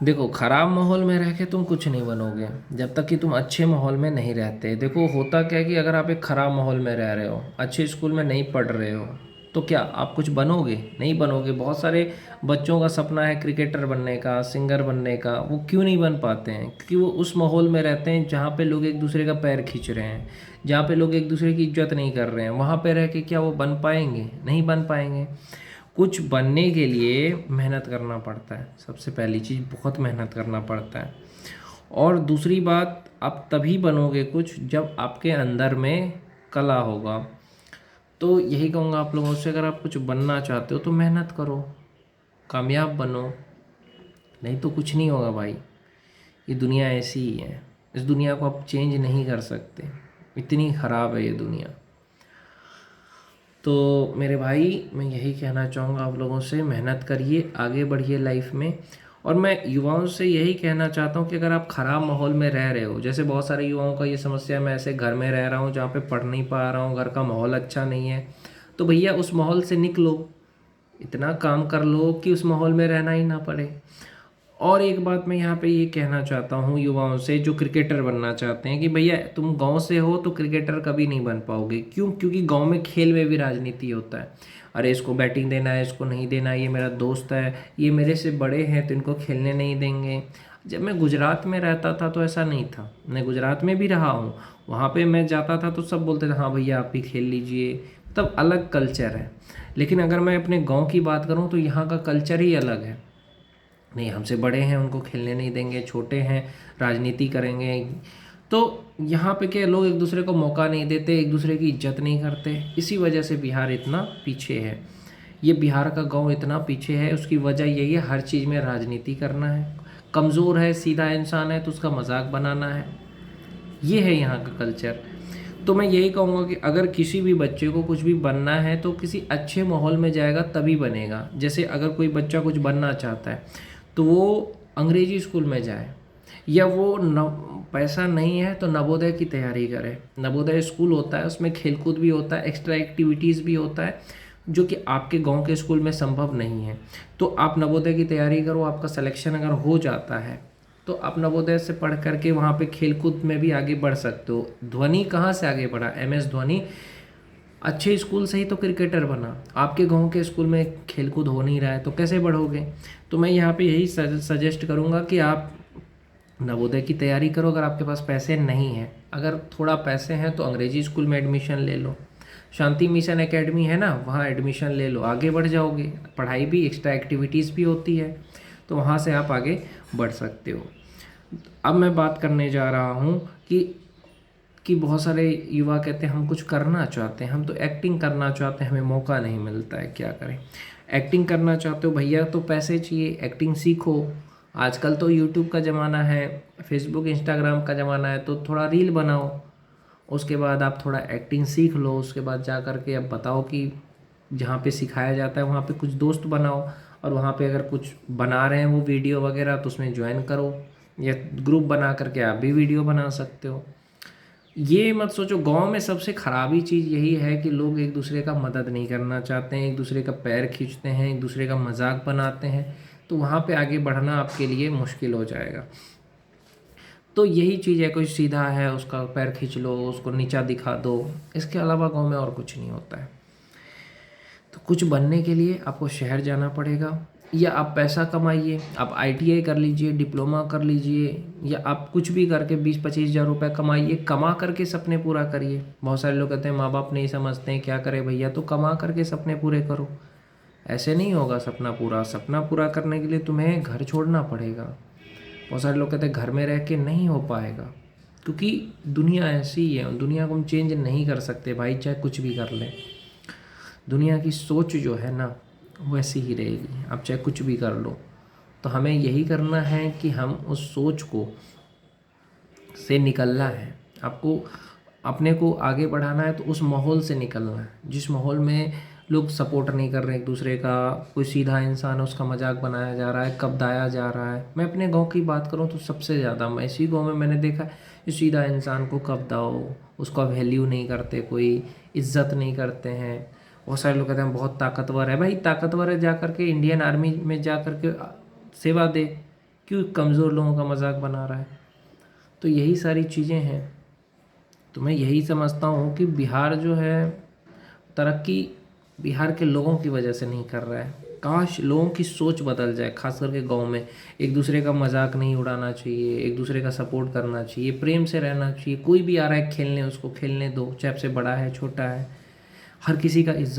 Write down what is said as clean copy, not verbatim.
देखो, ख़राब माहौल में रह के तुम कुछ नहीं बनोगे जब तक कि तुम अच्छे माहौल में नहीं रहते। देखो, होता क्या है कि अगर आप एक ख़राब माहौल में रह रहे हो, अच्छे स्कूल में नहीं पढ़ रहे हो, तो क्या आप कुछ बनोगे? नहीं बनोगे। बहुत सारे बच्चों का सपना है क्रिकेटर बनने का, सिंगर बनने का। वो क्यों नहीं बन पाते हैं? क्योंकि वो उस माहौल में रहते हैं जहाँ पे लोग एक दूसरे का पैर खींच रहे हैं, जहाँ पे लोग एक दूसरे की इज्जत नहीं कर रहे हैं। वहाँ पे रह के क्या वो बन पाएंगे? नहीं बन पाएंगे। कुछ बनने के लिए मेहनत करना पड़ता है। सबसे पहली चीज़, बहुत मेहनत करना पड़ता है। और दूसरी बात, आप तभी बनोगे कुछ जब आपके अंदर में कला होगा। तो यही कहूँगा आप लोगों से, अगर आप कुछ बनना चाहते हो तो मेहनत करो, कामयाब बनो। नहीं तो कुछ नहीं होगा भाई। ये दुनिया ऐसी ही है। इस दुनिया को आप चेंज नहीं कर सकते, इतनी ख़राब है ये दुनिया। तो मेरे भाई, मैं यही कहना चाहूँगा आप लोगों से, मेहनत करिए, आगे बढ़िए लाइफ में। और मैं युवाओं से यही कहना चाहता हूँ कि अगर आप ख़राब माहौल में रह रहे हो, जैसे बहुत सारे युवाओं का ये समस्या है, मैं ऐसे घर में रह रहा हूँ जहाँ पे पढ़ नहीं पा रहा हूँ, घर का माहौल अच्छा नहीं है, तो भैया उस माहौल से निकलो। इतना काम कर लो कि उस माहौल में रहना ही ना पड़े। और एक बात मैं यहाँ पे ये कहना चाहता हूँ युवाओं से जो क्रिकेटर बनना चाहते हैं, कि भैया तुम गांव से हो तो क्रिकेटर कभी नहीं बन पाओगे। क्यों? क्योंकि गांव में खेल में भी राजनीति होता है। अरे इसको बैटिंग देना है, इसको नहीं देना, ये मेरा दोस्त है, ये मेरे से बड़े हैं तो इनको खेलने नहीं देंगे। जब मैं गुजरात में रहता था तो ऐसा नहीं था। मैं गुजरात में भी रहा हूँ। वहाँ पे मैं जाता था तो सब बोलते थे हाँ भैया आप भी खेल लीजिए। तब अलग कल्चर है। लेकिन अगर मैं अपने गाँव की बात करूँ तो यहाँ का कल्चर ही अलग है। नहीं, हमसे बड़े हैं उनको खेलने नहीं देंगे, छोटे हैं राजनीति करेंगे। तो यहाँ पे क्या, लोग एक दूसरे को मौका नहीं देते, एक दूसरे की इज्जत नहीं करते। इसी वजह से बिहार इतना पीछे है। ये बिहार का गांव इतना पीछे है, उसकी वजह यही है, हर चीज़ में राजनीति करना है। कमज़ोर है, सीधा इंसान है तो उसका मजाक बनाना है। ये है यहाँ का कल्चर। तो मैं यही कहूँगा कि अगर किसी भी बच्चे को कुछ भी बनना है तो किसी अच्छे माहौल में जाएगा तभी बनेगा। जैसे अगर कोई बच्चा कुछ बनना चाहता है तो वो अंग्रेजी स्कूल में जाए, या वो न पैसा नहीं है तो नवोदय की तैयारी करे। नवोदय स्कूल होता है, उसमें खेलकूद भी होता है, एक्स्ट्रा एक्टिविटीज़ भी होता है, जो कि आपके गांव के स्कूल में संभव नहीं है। तो आप नवोदय की तैयारी करो, आपका सिलेक्शन अगर हो जाता है तो आप नवोदय से पढ़ करके वहाँ पे खेलकूद में भी आगे बढ़ सकते हो। धोनी कहाँ से आगे बढ़ा? MS धोनी अच्छे स्कूल से ही तो क्रिकेटर बना। आपके गांव के स्कूल में खेलकूद हो नहीं रहा है तो कैसे बढ़ोगे? तो मैं यहाँ पे यही सजेस्ट करूँगा कि आप नवोदय की तैयारी करो। अगर आपके पास पैसे नहीं हैं, अगर थोड़ा पैसे हैं तो अंग्रेजी स्कूल में एडमिशन ले लो। शांति मिशन एकेडमी है ना, वहाँ एडमिशन ले लो, आगे बढ़ जाओगे। पढ़ाई भी, एक्स्ट्रा एक्टिविटीज़ भी होती है, तो वहाँ से आप आगे बढ़ सकते हो। अब मैं बात करने जा रहा हूँ कि बहुत सारे युवा कहते हैं हम कुछ करना चाहते हैं, हम तो एक्टिंग करना चाहते हैं, हमें मौका नहीं मिलता है, क्या करें? एक्टिंग करना चाहते हो भैया तो पैसे चाहिए, एक्टिंग सीखो। आजकल तो यूट्यूब का ज़माना है, फेसबुक इंस्टाग्राम का ज़माना है, तो थोड़ा रील बनाओ। उसके बाद आप थोड़ा एक्टिंग सीख लो, उसके बाद जा कर के अब बताओ कि जहाँ पे सिखाया जाता है वहाँ पे कुछ दोस्त बनाओ। और वहाँ पे अगर कुछ बना रहे हैं वो वीडियो वगैरह तो उसमें ज्वाइन करो, या ग्रुप बना करके आप भी वीडियो बना सकते हो। ये मत सोचो, गांव में सबसे खराबी चीज़ यही है कि लोग एक दूसरे का मदद नहीं करना चाहते हैं, एक दूसरे का पैर खींचते हैं, एक दूसरे का मजाक बनाते हैं। तो वहाँ पे आगे बढ़ना आपके लिए मुश्किल हो जाएगा। तो यही चीज़ है, कोई सीधा है उसका पैर खींच लो, उसको नीचा दिखा दो। इसके अलावा गांव में और कुछ नहीं होता है। तो कुछ बनने के लिए आपको शहर जाना पड़ेगा, या आप पैसा कमाइए, आप ITI कर लीजिए, डिप्लोमा कर लीजिए, या आप कुछ भी करके 20-25 हज़ार रुपये कमाइए। कमा करके सपने पूरा करिए। बहुत सारे लोग कहते हैं माँ बाप नहीं समझते हैं, क्या करें भैया? तो कमा करके सपने पूरे करो। ऐसे नहीं होगा सपना पूरा। सपना पूरा करने के लिए तुम्हें घर छोड़ना पड़ेगा। बहुत सारे लोग कहते हैं घर में रह के नहीं हो पाएगा, क्योंकि दुनिया ऐसी ही है। दुनिया को हम चेंज नहीं कर सकते भाई, चाहे कुछ भी कर लें। दुनिया की सोच जो है ना, वैसी ही रहेगी, आप चाहे कुछ भी कर लो। तो हमें यही करना है कि हम उस सोच को से निकलना है। आपको अपने को आगे बढ़ाना है तो उस माहौल से निकलना है जिस माहौल में लोग सपोर्ट नहीं कर रहे एक दूसरे का। कोई सीधा इंसान है उसका मजाक बनाया जा रहा है, कब्दाया जा रहा है। मैं अपने गांव की बात करूं तो सबसे ज़्यादा मैं इसी गांव में मैंने देखा है कि सीधा इंसान को कब्दाओ, उसका वैल्यू नहीं करते, कोई इज्जत नहीं करते हैं। बहुत सारे लोग कहते हैं बहुत ताकतवर है। भाई ताकतवर है, जा करके इंडियन आर्मी में जा करके सेवा दे। क्यों कमज़ोर लोगों का मजाक बना रहा है। तो यही सारी चीज़ें हैं। तो मैं यही समझता हूँ कि बिहार जो है तरक्की बिहार के लोगों की वजह से नहीं कर रहा है। काश लोगों की सोच बदल जाए, खास करके गांव में। एक दूसरे का मजाक नहीं उड़ाना चाहिए, एक दूसरे का सपोर्ट करना चाहिए, प्रेम से रहना चाहिए। कोई भी आ रहा है खेलने, उसको खेलने दो, चाहे आपसे बड़ा है छोटा है, हर किसी का इज्जत